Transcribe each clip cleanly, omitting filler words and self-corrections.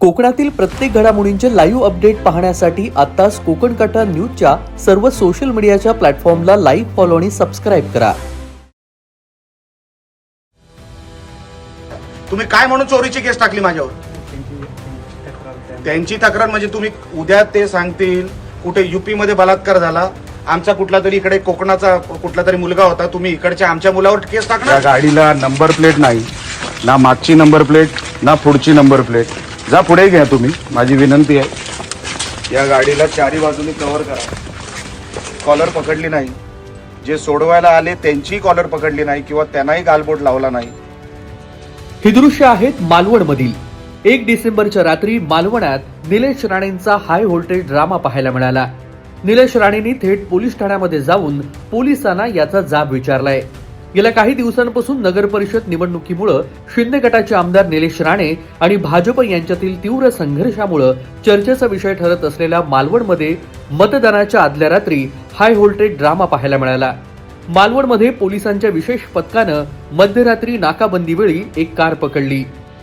कोकणातील प्रत्येक घडामोडींचे लाईव्ह अपडेट पाहण्यासाठी आताच कोकण कटा न्यूजच्या सर्व सोशल मीडियाच्या प्लॅटफॉर्मला लाईक, फॉलो आणि सबस्क्राईब करा. तुम्ही काय म्हणून चोरीची केस टाकली माझ्यावर? त्यांची तक्रार म्हणजे तुम्ही उद्या ते सांगतील कुठे युपी मध्ये बलात्कार झाला, आमचा कुठला तरी इकडे कोकणाचा कुठला तरी मुलगा होता, तुम्ही इकडच्या आमच्या मुलावर केस टाकणार. या गाडीला नंबर प्लेट नाही, ना मागची नंबर प्लेट ना पुढची नंबर प्लेट. जा पुढे घ्या तुम्ही, माझी विनंती आहे. या गाडीला चारी बाजूनी कव्हर करा. कॉलर पकडली नाही, जे सोडवायला आले त्यांची कॉलर पकडली नाही किंवा त्यांनाही गालबोट लावला नाही. ही दृश्य आहेत मालवणमधील. 1 डिसेंबरच्या रात्री मालवणात निलेश राणेंचा हाय व्होल्टेज ड्रामा पाहायला मिळाला. निलेश राणेंनी थेट पोलीस ठाण्यामध्ये जाऊन पोलिसांना याचा जाब विचारलाय. गेल्या काही दिवसांपासून नगर परिषद निवडणुकीमुळे शिंदे गटाचे आमदार निलेश राणे आणि भाजप यांच्यातील तीव्र संघर्षामुळे चर्चेचा विषय ठरत असलेल्या मालवणमध्ये मतदानाच्या आदल्या रात्री हाय व्होल्टेज ड्रामा पाहायला मिळाला. मालवणमध्ये पोलिसांच्या विशेष पथकानं मध्यरात्री नाकाबंदीवेळी एक कार पकडली.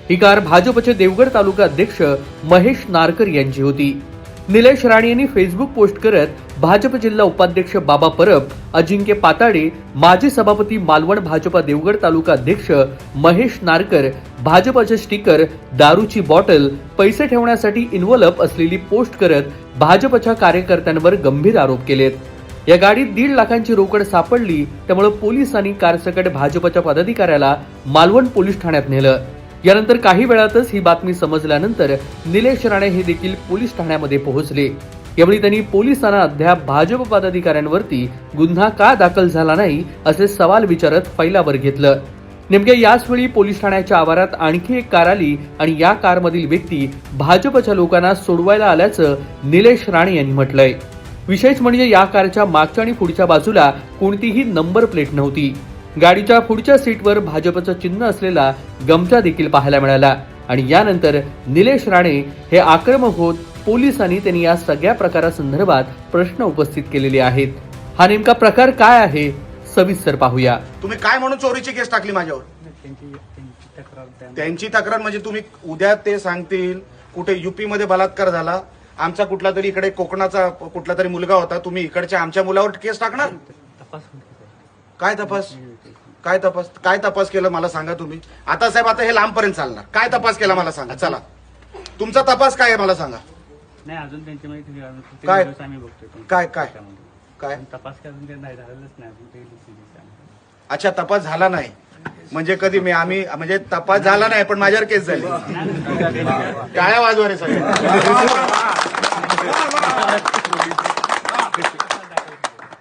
ही कार भाजपचे देवगड तालुका अध्यक्ष महेश नारकर यांची होती. निलेश राणे यांनी फेसबुक पोस्ट करत भाजप जिल्हा उपाध्यक्ष बाबा परब, अजिंक्य पाताडे, माजी सभापती मालवण भाजपा देवगड तालुका अध्यक्ष महेश नारकर, भाजपचे स्टिकर, दारूची बॉटल, पैसे ठेवण्यासाठी इन्व्हलप असलेली पोस्ट करत भाजपच्या कार्यकर्त्यांवर गंभीर आरोप केलेत. या गाडीत 1.5 लाखांची रोकड सापडली, त्यामुळे पोलिसांनी कारसकट भाजपच्या पदाधिकाऱ्याला मालवण पोलीस ठाण्यात नेलं. यानंतर काही वेळातच ही बातमी समजल्यानंतर निलेश राणे हे देखील पोलीस ठाण्यामध्ये पोहोचले. यावेळी त्यांनी पोलिसांना अद्याप भाजप पदाधिकाऱ्यांवरती गुन्हा का दाखल झाला नाही असे सवाल विचारत फैलावर घेतलं. नेमक्या याच वेळी पोलीस ठाण्याच्या आवारात आणखी एक कार आली आणि या कारमधील व्यक्ती भाजपच्या लोकांना सोडवायला आल्याचं निलेश राणे यांनी म्हटलंय. विशेष म्हणजे या कारच्या मागच्या आणि पुढच्या बाजूला कोणतीही नंबर प्लेट नव्हती. गाडीच्या पुढच्या सीटवर भाजपचं चिन्ह असलेला गमछा देखील पाहायला मिळाला. आणि यानंतर निलेश राणे हे आक्रमक होत पोलिसांनी त्यांनी या सगळ्या प्रकारासंदर्भात प्रश्न उपस्थित केलेले आहेत. हा नेमका प्रकार काय आहे सविस्तर पाहूया. तुम्ही काय म्हणून चोरीची केस टाकली माझ्यावर? त्यांची तक्रार म्हणजे तुम्ही उद्या ते सांगतील कुठे युपी मध्ये बलात्कार झाला, आमचा कुठला तरी इकडे कोकणाचा कुठला तरी मुलगा होता, तुम्ही इकडच्या आमच्या मुलावर केस टाकणार. काय तपास? काय तपास केलं मला सांगा तुम्ही. आता साहेब आता हे लांबपर्यंत चालणार. काय तपास केला मला सांगा. चला तुमचा तपास काय आहे मला सांगा. नाही अजून त्यांची माहिती काय? आम्ही बघतोय. काय तपास करून नाही झालेलंच नाही. अच्छा, तपास झाला नाही म्हणजे कधी आम्ही म्हणजे तपास झाला नाही पण माझ्यावर केस झाली. टाळ्या वाजवा रे सगळे.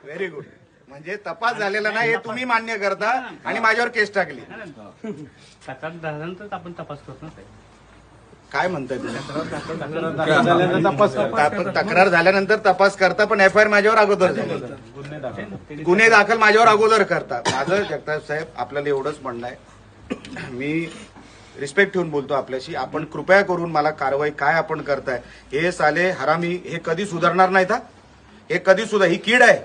Very good. म्हणजे तपास झालेला नाही हे तुम्ही मान्य करता आणि माझ्यावर केस टाकली. तक्रार झाल्यानंतर आपण तपास करतो. काय म्हणताय तुम्ही? तक्रार झाल्यानंतर तपास करता पण FIR माझ्यावर अगोदर गुन्हे दाखल माझ्यावर अगोदर करता. माझं जगताप साहेब आपल्याला एवढंच म्हणणं आहे, मी रिस्पेक्ट ठेवून बोलतो आपल्याशी. आपण कृपया करून मला कारवाई काय आपण करताय हे साले हरामी हे कधी सुधारणार नाहीत. हे कधी सुद्धा ही कीड आहे.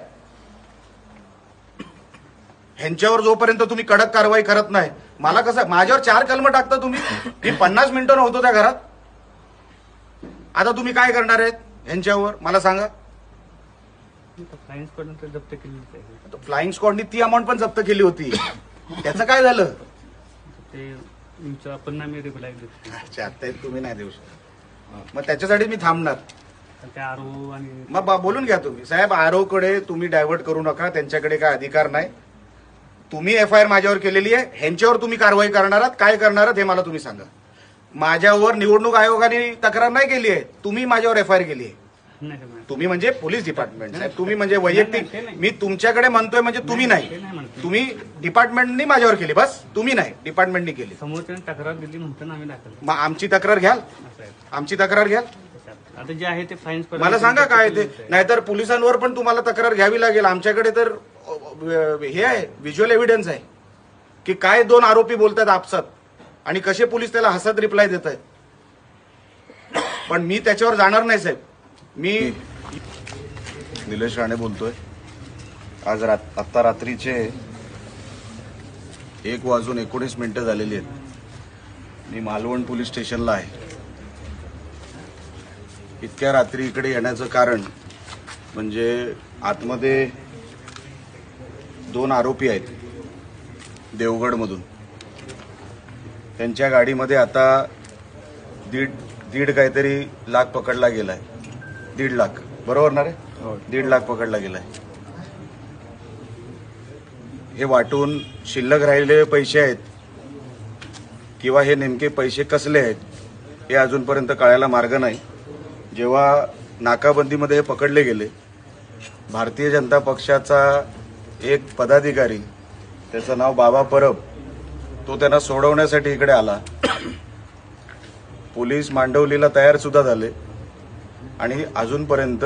ह्यांच्यावर जोपर्यंत तुम्ही कडक कारवाई करत नाही, मला कसं माझ्यावर 4 कलम टाकता तुम्ही. मी 50 मिनिटं नव्हतो त्या घरात. आता तुम्ही काय करणार आहेत ह्यांच्यावर मला सांगा. फ्लाइंग स्क्वॉडनी ती अमाऊंट पण जप्त केली होती. त्याचं काय झालं? अच्छा, ते तुम्ही नाही देऊ शकत. मग त्याच्यासाठी मी थांबणार. मग बोलून घ्या तुम्ही साहेब. आरओ कडे तुम्ही डायव्हर्ट करू नका, त्यांच्याकडे काय अधिकार नाही. तुम्ही FIR माझ्यावर केलेली आहे, ह्यांच्यावर तुम्ही कारवाई करणार आहात. काय करणार आहात हे मला तुम्ही सांगा. माझ्यावर निवडणूक आयोगाने तक्रार नाही केली आहे, तुम्ही माझ्यावर FIR केली आहे. तुम्ही म्हणजे पोलीस डिपार्टमेंट साहेब, तुम्ही म्हणजे वैयक्तिक. मी तुमच्याकडे म्हणतोय म्हणजे तुम्ही नाही, तुम्ही डिपार्टमेंटनी माझ्यावर केली. बस तुम्ही नाही, डिपार्टमेंटनी केली. तक्रार दिली म्हणतो आम्ही दाखल. मग आमची तक्रार घ्याल, आमची तक्रार घ्याल. आता जे आहे ते फाईन मला सांगा काय ते. नाहीतर पोलिसांवर पण तुम्हाला तक्रार घ्यावी लागेल. आमच्याकडे तर हे आहे, व्हिज्युअल एव्हिडन्स आहे की काय 2 आरोपी बोलतात आपसात आणि कसे पोलीस त्याला हसत रिप्लाय देत आहेत. पण मी त्याच्यावर जाणार नाही साहेब. मी निलेश राणे बोलतोय. आज आत्ता रात्रीचे 1:19 झालेली आहेत. मी मालवण पोलीस स्टेशनला आहे. इतक्या रात्री इकडे येण्याचं कारण म्हणजे आतमध्ये 2 आरोपी आहेत देवगडमधून. त्यांच्या गाडीमध्ये आता दीड काहीतरी लाख पकडला गेलाय. 1.5 लाख बरोबर ना रे? 1.5 लाख पकडला गेलाय. हे वाटून शिल्लक राहिलेले पैसे आहेत किंवा हे नेमके पैसे कसले आहेत हे अजूनपर्यंत कळायला मार्ग नाही. जेव्हा नाकाबंदीमध्ये हे पकडले गेले, भारतीय जनता पक्षाचा एक पदाधिकारी, त्याचं नाव बाबा परब, तो त्यांना सोडवण्यासाठी इकडे आला. पोलीस मांडवलीला तयार सुद्धा झाले आणि अजूनपर्यंत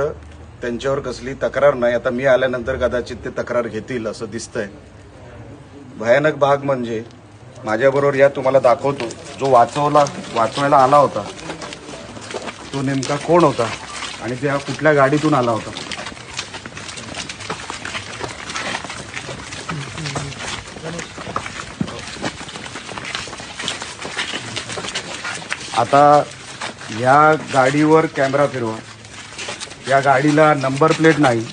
त्यांच्यावर कसली तक्रार नाही. आता मी आल्यानंतर कदाचित ते तक्रार घेतील असं दिसतंय. भयानक भाग म्हणजे माझ्याबरोबर या तुम्हाला दाखवतो, जो वाचवायला आला होता तो नेमका कोण होता आणि त्या कुठल्या गाडीतून आला होता. आता या गाडीवर कॅमेरा फिरवा. या गाडीला नंबर प्लेट नाही,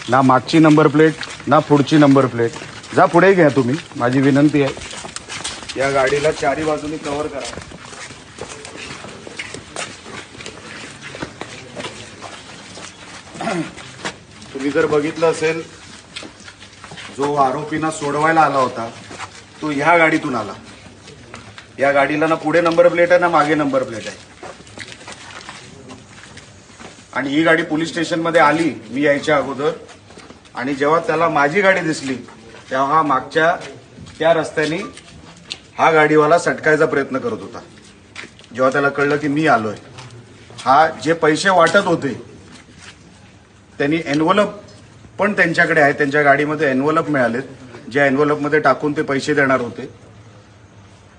ना मागची नंबर प्लेट ना पुढची नंबर प्लेट. जा पुढे घ्या तुम्ही, माझी विनंती आहे. या गाडीला चारी बाजूनी कव्हर करा. तुम्ही जर बघितलं असेल, जो आरोपींना सोडवायला आला होता तो ह्या गाडीतून आला. या गाडीला ना पुढे नंबर प्लेट आहे ना मागे नंबर प्लेट आहे. आणि ही गाडी पोलीस स्टेशनमध्ये आली मी यायच्या अगोदर, आणि जेव्हा त्याला माझी गाडी दिसली तेव्हा हा मागच्या त्या रस्त्याने हा गाडीवाला सटकायचा प्रयत्न करत होता. जेव्हा त्याला कळलं की मी आलोय, हा जे पैसे वाटत होते त्यांनी एनव्हलप पण त्यांच्याकडे आहे, त्यांच्या गाडीमध्ये एनव्हलप मिळालेत, ज्या एनव्हलपमध्ये टाकून ते पैसे देणार होते.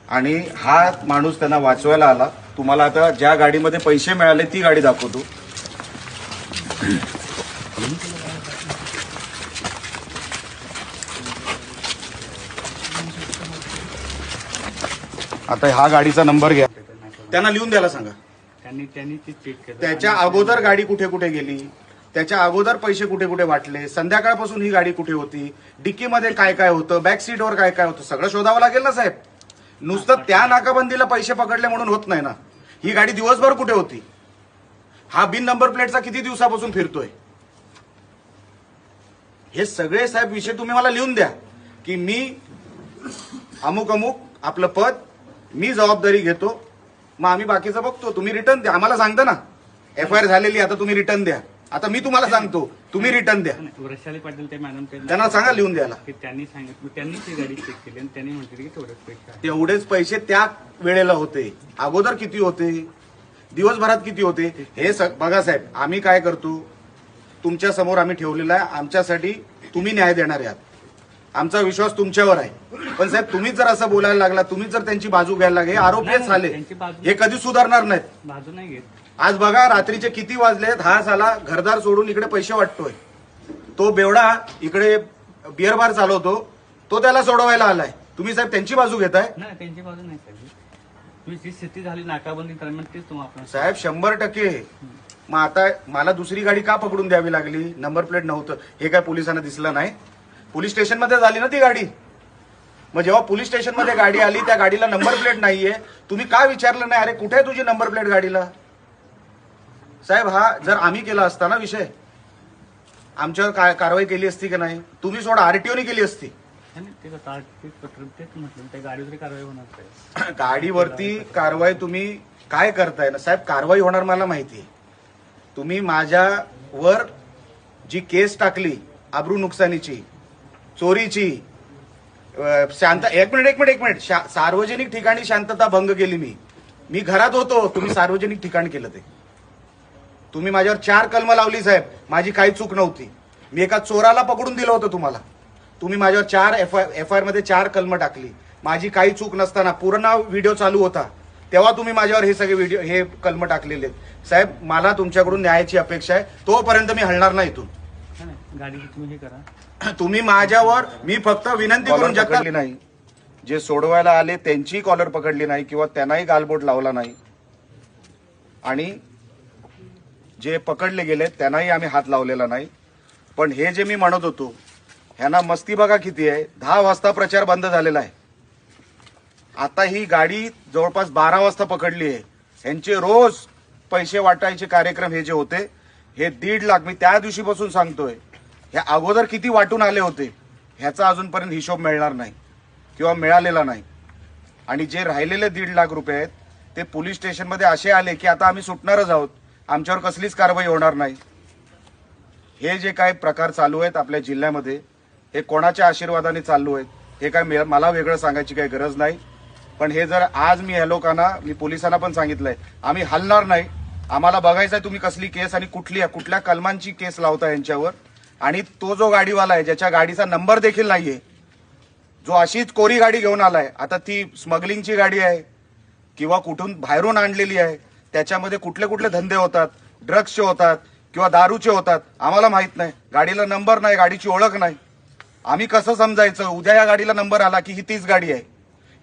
आणि हा माणूस त्यांना वाचवायला आला. तुम्हाला आता ज्या गाडीमध्ये पैसे मिळाले ती गाडी दाखवतो. आता हा गाडीचा नंबर घ्या, त्यांना लिहून द्यायला सांगा. त्यांनी ते चेक केलं. त्याच्या अगोदर गाडी कुठे कुठे गेली, त्याच्या अगोदर पैसे कुठे कुठे वाटले, संध्याकाळपासून ही गाडी कुठे होती, डिक्कीमध्ये काय काय होतं, बॅक सीटवर काय काय होतं, सगळं शोधावं लागेल ना साहेब. नुसतं त्या नाकाबंदीला पैसे पकडले म्हणून होत नाही ना. ही गाडी दिवसभर कुठे होती, हा बिन नंबर प्लेटचा किती दिवसापासून फिरतोय, हे सगळे साहेब विषय तुम्ही मला लिहून द्या की मी अमुक अमुक आपलं पद, मी जबाबदारी घेतो, मग आम्ही बाकीचं बघतो. तुम्ही रिटर्न द्या, आम्हाला सांगता ना FIR झालेली, आता तुम्ही रिटर्न द्या. आता मी तुम्हाला सांगतो, तुम्ही रिटर्न द्या. वृषाली पाटील ते मॅडम त्यांना सांगा लिहून द्यायला. की त्यांनी सांगितलं, त्यांनी ती गाडी चेक केली आणि त्यांनी म्हटलं की तेवढेच पैसे आहेत. तेवढेच पैसे त्या वेळेला होते. अगोदर किती होते, दिवसभरात किती होते, हे बघा साहेब. आम्ही काय करतो, तुमच्या समोर आम्ही ठेवलेला आहे. आमच्यासाठी तुम्ही न्याय देणार आहात, आमचा विश्वास तुमच्यावर आहे. पण साहेब तुम्हीच जर असं बोलायला लागला, तुम्हीच जर त्यांची बाजू घ्यायला लागले, आरोपीच झाले, हे कधी सुधारणार नाहीत. बाजू नाही घेत. आज बघा रात्रीचे किती वाजलेत, हा साला घरदार सोडून इकडे पैसे वाटतोय. तो बेवडा इकडे बिअर बार चालवतो, तो त्याला सोडवायला आलाय. तुम्ही साहेब त्यांची बाजू घेताय. नाही, त्यांची बाजू नाही साहेब. तुम्ही जी स्थिती झाली नाकाबंदी दरम्यान तेच तुम्हाला. साहेब 100%. मग आता मला दुसरी गाडी का पकडून द्यावी लागली, नंबर प्लेट नव्हतं हे काय पोलिसांना दिसलं नाही. पोलीस स्टेशनमध्ये झाली ना ती गाडी. मग जेव्हा पोलीस स्टेशनमध्ये गाडी आली, त्या गाडीला नंबर प्लेट नाहीये, तुम्ही का विचारलं नाही, अरे कुठे आहे तुझी नंबर प्लेट गाडीला. साहेब हा जर आम्ही केला असता ना विषय, आमच्यावर कारवाई केली असती की नाही. तुम्ही सोडा, आरटीओने केली असती. तेच म्हटलं, त्या गाडीवरती कारवाई होणार. गाडीवरती कारवाई तुम्ही काय करताय ना साहेब, कारवाई होणार मला माहिती आहे. तुम्ही माझ्यावर जी केस टाकली आब्रू नुकसानीची, चोरीची, एक मिनिट सार्वजनिक ठिकाणी शांतता भंग केली, मी घरात होतो, तुम्ही सार्वजनिक ठिकाण केलं ते. तुम्ही माझ्यावर 4 कलमं लावली साहेब, माझी काही चूक नव्हती. मी एका चोराला पकडून दिलं होतं तुम्हाला. तुम्ही माझ्यावर 4 FIR मध्ये 4 कलमं टाकली, माझी काही चूक नसताना. पूर्ण व्हिडिओ चालू होता तेव्हा तुम्ही माझ्यावर हे सगळे हे कलमं टाकलेले आहेत. साहेब मला तुमच्याकडून न्यायाची अपेक्षा आहे, तोपर्यंत मी हलणार नाही इथून. गाडी तुम्ही हे करा. तुम्ही माझ्यावर, मी फक्त विनंती करून पकडली नाही, जे सोडवायला आले त्यांची कॉलर पकडली नाही किंवा त्यांनाही गालबोट लावला नाही. आणि जे पकडले गेले त्यांनाही आम्ही हात लावलेला नाही. पण हे जे मी म्हणत होतो, ह्यांना मस्ती बघा किती आहे. 10 वाजता प्रचार बंद झालेला आहे. आता ही गाडी जवळपास 12 वाजता पकडली आहे. यांचे रोज पैसे वाटायचे कार्यक्रम हे जे होते, हे 1.5 लाख मी त्या दिवशीपासून सांगतोय. ह्या अगोदर किती वाटून आले होते ह्याचा अजूनपर्यंत हिशोब मिळणार नाही किंवा मिळालेला नाही. आणि जे राहिलेले 1.5 लाख रुपये आहेत ते पोलीस स्टेशनमध्ये असे आले की आता आम्ही सुटणारच आहोत, आमच्यावर कसलीच कारवाई होणार नाही. हे जे काही प्रकार चालू आहेत आपल्या जिल्ह्यामध्ये, हे कोणाच्या आशीर्वादाने चालू आहेत हे काय मला वेगळं सांगायची काही गरज नाही. पण हे जर आज मी ह्या लोकांना, मी पोलिसांना पण सांगितलंय, आम्ही हलणार नाही. आम्हाला बघायचंय तुम्ही कसली केस आणि कुठल्या कलमांची केस लावता यांच्यावर. आणि तो जो गाडीवाला आहे ज्याच्या गाडीचा नंबर देखील नाहीये, जो अशीच कोरी गाडी घेऊन आलाय, आता ती स्मगलिंगची गाडी आहे किंवा कुठून बाहेरून आणलेली आहे, त्याच्यामध्ये कुठले कुठले धंदे होतात, ड्रग्सचे होतात किंवा दारूचे होतात, आम्हाला माहित नाही. गाडीला नंबर नाही, गाडीची ओळख नाही. आम्ही कसं समजायचं उद्या या गाडीला नंबर आला की ही तीच गाडी आहे.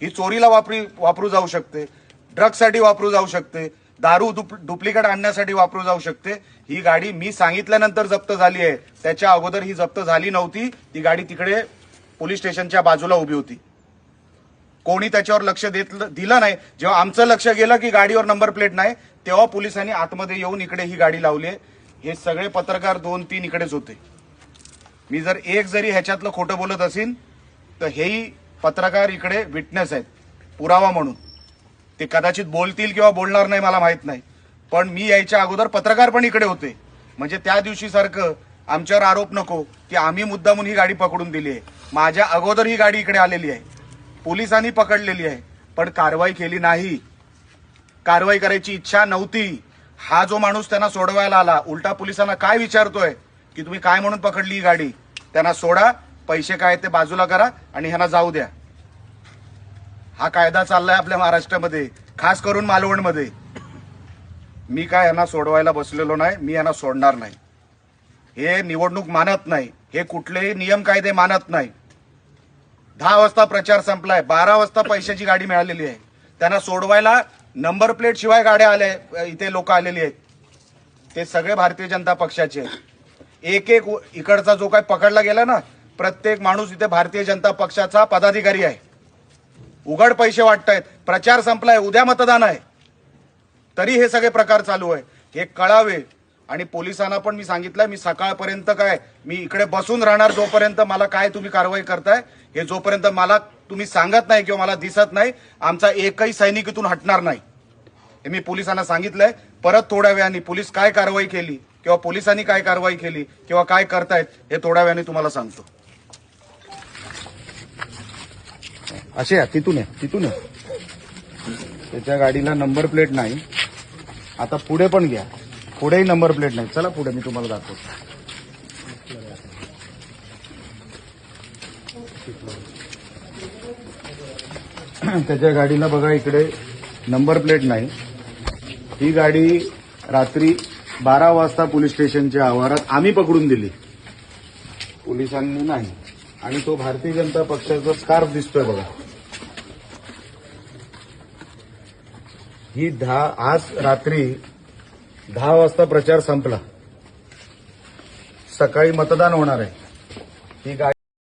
ही चोरीला वापरू जाऊ शकते, ड्रग्ससाठी वापरू जाऊ शकते, दारू डुप्लिकेट आणण्यासाठी वापरू जाऊ शकते. ही गाडी मी सांगितल्यानंतर जप्त झाली आहे, त्याच्या अगोदर ही जप्त झाली नव्हती. ती गाडी तिकडे पोलीस स्टेशनच्या बाजूला उभी होती. कोणी त्याच्यावर लक्ष दिलं नाही. जेव्हा आमचं लक्ष गेलं की गाडीवर नंबर प्लेट नाही, तेव्हा पोलिसांनी आतमध्ये येऊन इकडे ही गाडी लावली आहे. हे सगळे पत्रकार 2-3 इकडेच होते. मी जर एक जरी ह्याच्यातलं खोटं बोलत असेल तर हेही पत्रकार इकडे विटनेस आहेत, पुरावा म्हणून. ते कदाचित बोलतील किंवा बोलणार नाही मला माहित नाही, पण मी यायच्या अगोदर पत्रकार पण इकडे होते. म्हणजे त्या दिवशी सारखं आमच्यावर आरोप नको की आम्ही मुद्दामून ही गाडी पकडून दिली आहे. माझ्या अगोदर ही गाडी इकडे आलेली आहे, पोलिसांनी पकडलेली आहे, पण कारवाई केली नाही. कारवाई करायची इच्छा नव्हती. हा जो माणूस त्यांना सोडवायला आला, उलटा पोलिसांना काय विचारतोय की तुम्ही काय म्हणून पकडली ही गाडी, त्यांना सोडा, पैसे काय ते बाजूला करा आणि ह्यांना जाऊ द्या. हा कायदा चाललाय आपल्या महाराष्ट्रामध्ये, खास करून मालवणमध्ये. मी काय यांना सोडवायला बसलेलो नाही, मी यांना सोडणार नाही. हे निवडणूक मानत नाही, हे कुठलेही नियम कायदे मानत नाही. 10 वाजता प्रचार संपलाय, 12 वाजता पैशाची गाडी मिळालेली आहे. त्यांना सोडवायला नंबर प्लेट शिवाय गाड्या आल्या, इथे लोक आलेली आहेत. ते सगळे भारतीय जनता पक्षाचे आहेत. एक इकडचा जो काही पकडला गेला ना, प्रत्येक माणूस इथे भारतीय जनता पक्षाचा पदाधिकारी आहे. उघड पैसे वाटतायत. प्रचार संपलाय, उद्या मतदान आहे, तरी हे सगळे प्रकार चालू आहे. हे कळावे. आणि पोलिसांना पण मी सांगितलंय, मी सकाळपर्यंत मी इकडे बसून राहणार जोपर्यंत मला काय तुम्ही कारवाई करताय हे जोपर्यंत मला तुम्ही सांगत नाही किंवा मला दिसत नाही, आमचा एकही सैनिक इथून हटणार नाही. हे मी पोलिसांना सांगितलंय. परत थोड्या वेळाने पोलीस काय कारवाई केली किंवा पोलिसांनी काय कारवाई केली किंवा काय करतायत हे थोड्या वेळाने तुम्हाला सांगतो. असे तिथून आहे. त्याच्या गाडीला नंबर प्लेट नाही. आता पुढे पण घ्या, पुढेही नंबर प्लेट नाही. चला पुढे मी तुम्हाला दाखवतो. त्याच्या गाडीला बघा इकडे नंबर प्लेट नाही. ही गाडी रात्री 12 वाजता पोलीस स्टेशनच्या आवारात आम्ही पकडून दिली, पोलिसांनी नाही. आणि तो भारतीय जनता पक्षाचा स्कार्फ दिसतोय बघा. ही आज रात्री 10 वाजता प्रचार संपला, सकाळी मतदान होणार आहे. ही गाडी